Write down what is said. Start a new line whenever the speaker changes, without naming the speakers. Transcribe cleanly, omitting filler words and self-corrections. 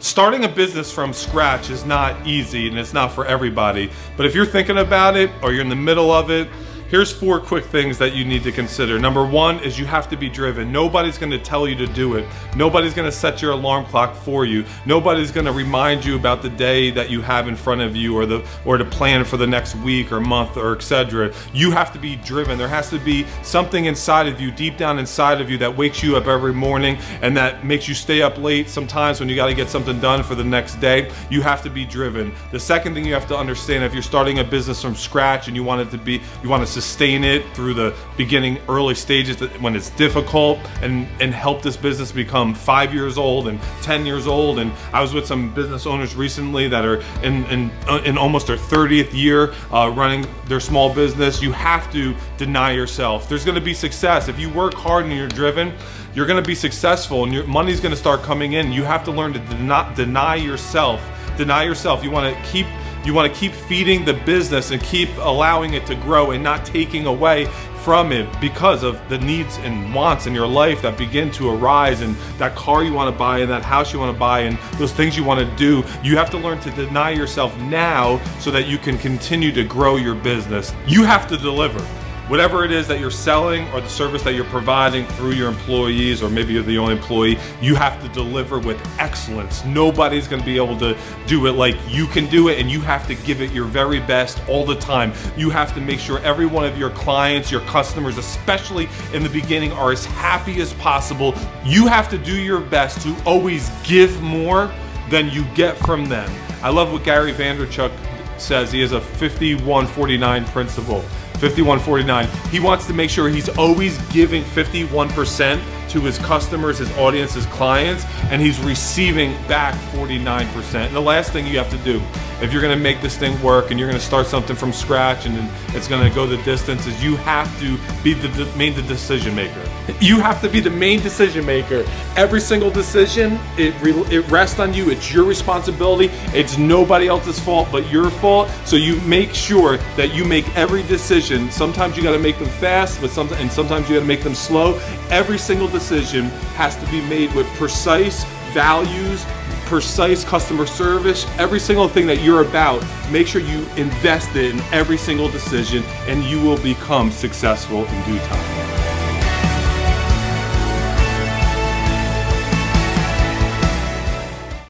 Starting a business from scratch is not easy and it's not for everybody. But if you're thinking about it or you're in the middle of it, here's 4 quick things that you need to consider. Number 1 is you have to be driven. Nobody's gonna tell you to do it. Nobody's gonna set your alarm clock for you. Nobody's gonna remind you about the day that you have in front of you or the plan for the next week or month or etc. You have to be driven. There has to be something inside of you, deep down inside of you, that wakes you up every morning and that makes you stay up late sometimes when you gotta get something done for the next day. You have to be driven. The second thing you have to understand, if you're starting a business from scratch and you want to sustain it through the beginning early stages when it's difficult and help this business become 5 years old and 10 years old. And I was with some business owners recently that are in almost their 30th year running their small business. You have to deny yourself. There's going to be success. If you work hard and you're driven, you're going to be successful and your money's going to start coming in. You have to learn to deny yourself. Deny yourself. You want to keep feeding the business and keep allowing it to grow and not taking away from it because of the needs and wants in your life that begin to arise, and that car you want to buy and that house you want to buy and those things you want to do. You have to learn to deny yourself now so that you can continue to grow your business. You have to deliver. Whatever it is that you're selling or the service that you're providing through your employees, or maybe you're the only employee, you have to deliver with excellence. Nobody's going to be able to do it like you can do it, and you have to give it your very best all the time. You have to make sure every one of your clients, your customers, especially in the beginning, are as happy as possible. You have to do your best to always give more than you get from them. I love what Gary Vaynerchuk says. He has a 51-49 principle. 51-49. He wants to make sure he's always giving 51% to his customers, his audience, his clients, and he's receiving back 49%. And the last thing you have to do, if you're gonna make this thing work and you're gonna start something from scratch and then it's gonna go the distance, is you have to be the main decision maker. You have to be the main decision maker. Every single decision, it rests on you. It's your responsibility. It's nobody else's fault but your fault. So you make sure that you make every decision. Sometimes you gotta make them fast, but sometimes you gotta make them slow. Every single decision has to be made with precise values, precise customer service. Every single thing that you're about, make sure you invest in every single decision, and you will become successful in due time.